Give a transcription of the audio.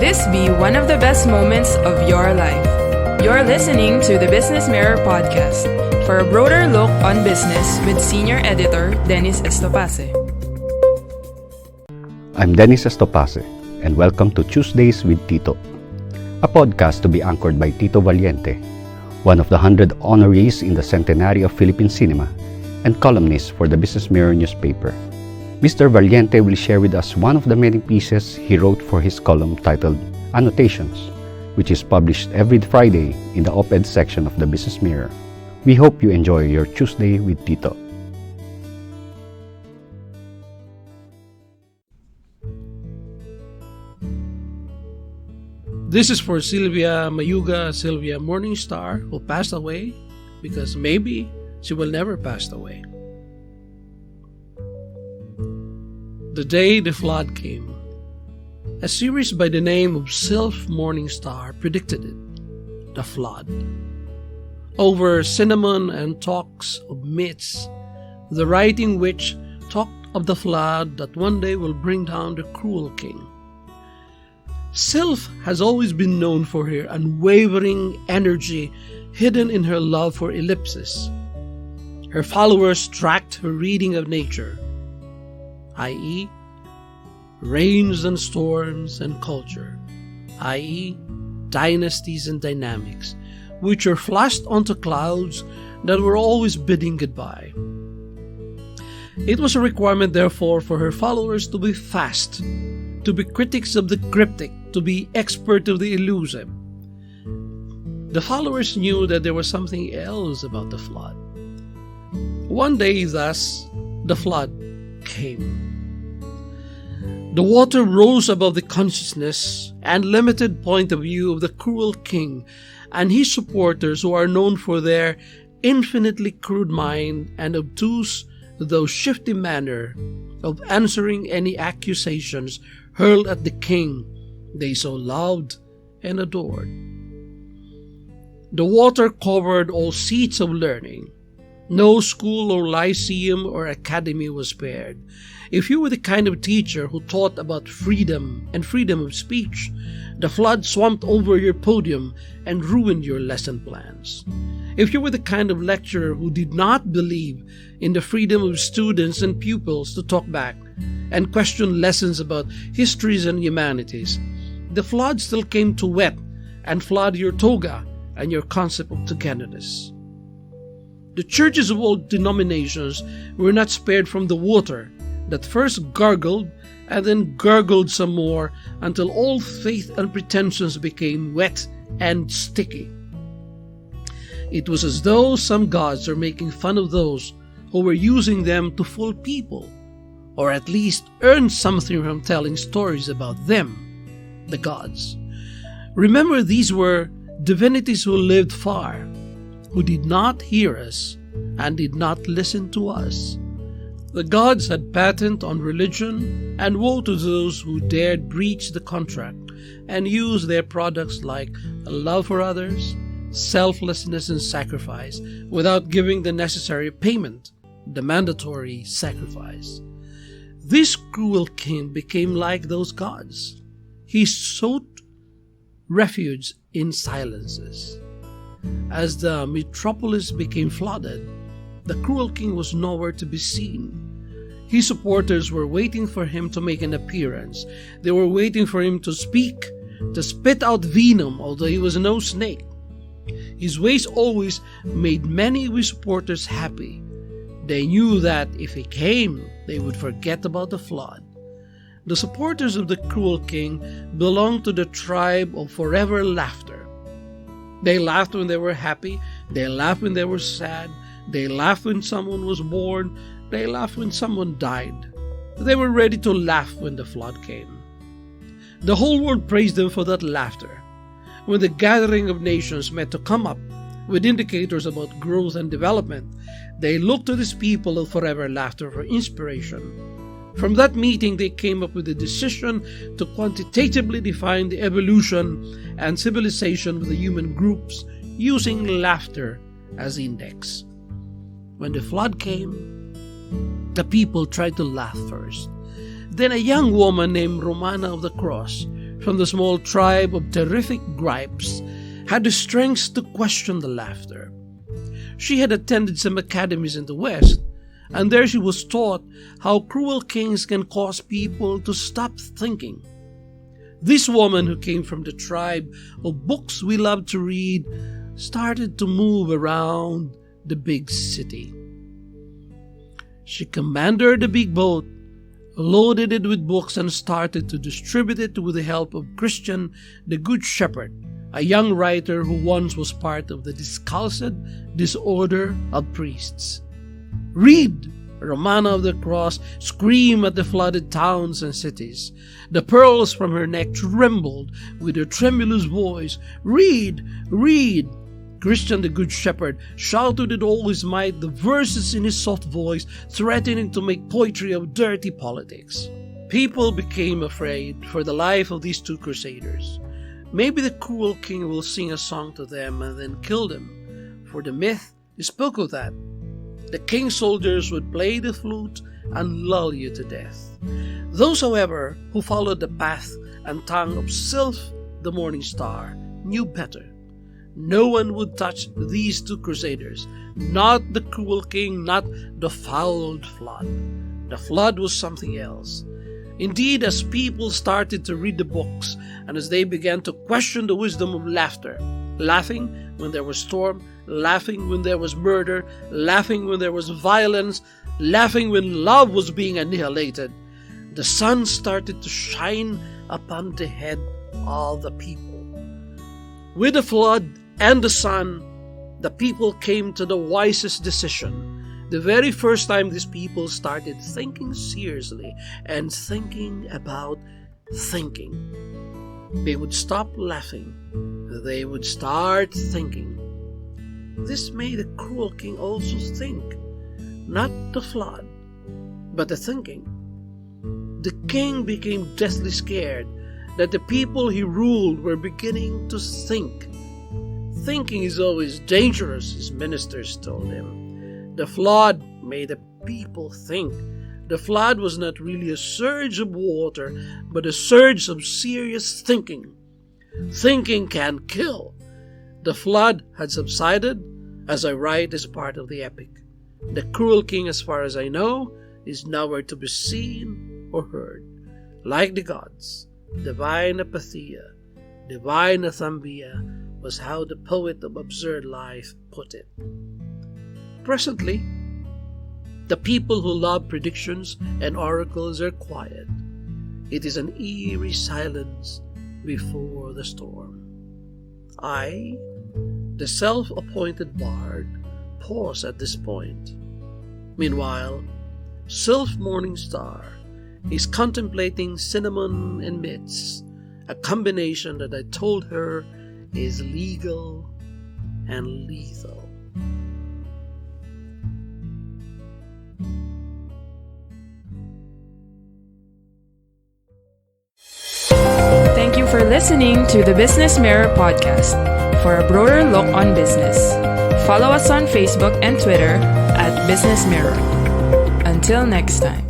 this be one of the best moments of your life. You're listening to the BusinessMirror podcast for a broader look on business with Senior Editor Dennis Estopace. I'm Dennis Estopace, and welcome to Tuesdays with Tito, a podcast to be anchored by Tito Valiente, one of the 100 honorees in the Centenary of Philippine Cinema and columnist for the BusinessMirror newspaper. Mr. Valiente will share with us one of the many pieces he wrote for his column titled Annotations, which is published every Friday in the op-ed section of the BusinessMirror. We hope you enjoy your Tuesday with Tito. This is for Sylvia Mayuga, Sylvia Morningstar, who passed away because maybe she will never pass away. The day the flood came. A series by the name of Sylph Morningstar predicted it, the flood. Over cinnamon and talks of myths, the writing which talked of the flood that one day will bring down the cruel king. Sylph has always been known for her unwavering energy hidden in her love for ellipsis. Her followers tracked her reading of nature, i.e., rains and storms and culture, i.e., dynasties and dynamics, which are flashed onto clouds that were always bidding goodbye. It was a requirement, therefore, for her followers to be fast, to be critics of the cryptic, to be expert of the elusive. The followers knew that there was something else about the flood. One day, thus, the flood came. The water rose above the consciousness and limited point of view of the cruel king and his supporters, who are known for their infinitely crude mind and obtuse, though shifty manner of answering any accusations hurled at the king they so loved and adored. The water covered all seats of learning. No school or lyceum or academy was spared. If you were the kind of teacher who taught about freedom and freedom of speech, the flood swamped over your podium and ruined your lesson plans. If you were the kind of lecturer who did not believe in the freedom of students and pupils to talk back and question lessons about histories and humanities, the flood still came to wet and flood your toga and your concept of togetherness. The churches of all denominations were not spared from the water that first gargled and then gurgled some more until all faith and pretensions became wet and sticky. It was as though some gods were making fun of those who were using them to fool people, or at least earn something from telling stories about them, the gods. Remember, these were divinities who lived far, who did not hear us and did not listen to us. The gods had patent on religion, and woe to those who dared breach the contract and use their products like love for others, selflessness, and sacrifice without giving the necessary payment, the mandatory sacrifice. This cruel king became like those gods. He sought refuge in silences. As the metropolis became flooded, the cruel king was nowhere to be seen. His supporters were waiting for him to make an appearance. They were waiting for him to speak, to spit out venom, although he was no snake. His ways always made many of his supporters happy. They knew that if he came, they would forget about the flood. The supporters of the cruel king belonged to the tribe of forever laughter. They laughed when they were happy. They laughed when they were sad. They laughed when someone was born. They laughed when someone died. They were ready to laugh when the flood came. The whole world praised them for that laughter. When the gathering of nations met to come up with indicators about growth and development, they looked to these people of forever laughter for inspiration. From that meeting, they came up with a decision to quantitatively define the evolution and civilization of the human groups using laughter as index. When the flood came, the people tried to laugh first. Then a young woman named Romana of the Cross from the small tribe of terrific gripes, had the strength to question the laughter. She had attended some academies in the West, and there she was taught how cruel kings can cause people to stop thinking. This woman, who came from the tribe of books we love to read, started to move around the big city. She commanded a big boat, loaded it with books, and started to distribute it with the help of Christian, the Good Shepherd, a young writer who once was part of the discalced disorder of priests. Read, Romana of the Cross, screamed at the flooded towns and cities. The pearls from her neck trembled with her tremulous voice. Read, read. Christian the Good Shepherd shouted with all his might the verses in his soft voice, threatening to make poetry of dirty politics. People became afraid for the life of these two crusaders. Maybe the cruel king will sing a song to them and then kill them, for the myth spoke of that. The king's soldiers would play the flute and lull you to death. Those, however, who followed the path and tongue of Sylph, the morning star, knew better. No one would touch these two crusaders, not the cruel king, not the fouled flood. The flood was something else. Indeed, as people started to read the books, and as they began to question the wisdom of laughter, laughing when there was storm, laughing when there was murder, laughing when there was violence, laughing when love was being annihilated, the sun started to shine upon the head of the people. With the flood and the sun, the people came to the wisest decision. The very first time these people started thinking seriously and thinking about thinking. They would stop laughing. They would start thinking. This made the cruel king also think. Not the flood, but the thinking. The king became deathly scared that the people he ruled were beginning to think. Thinking is always dangerous, his ministers told him. The flood made the people think. The flood was not really a surge of water, but a surge of serious thinking. Thinking can kill. The flood had subsided, as I write as part of the epic. The cruel king, as far as I know, is nowhere to be seen or heard. Like the gods, divine apatheia, divine athambia was how the poet of absurd life put it. Presently, the people who love predictions and oracles are quiet. It is an eerie silence before the storm. I, the self-appointed bard, pause at this point. Meanwhile, Sylph Morning Star is contemplating cinnamon and mitts, a combination that I told her is legal and lethal. Thank you for listening to the Business Mirror podcast. For a broader look on business, follow us on Facebook and Twitter at Business Mirror. Until next time.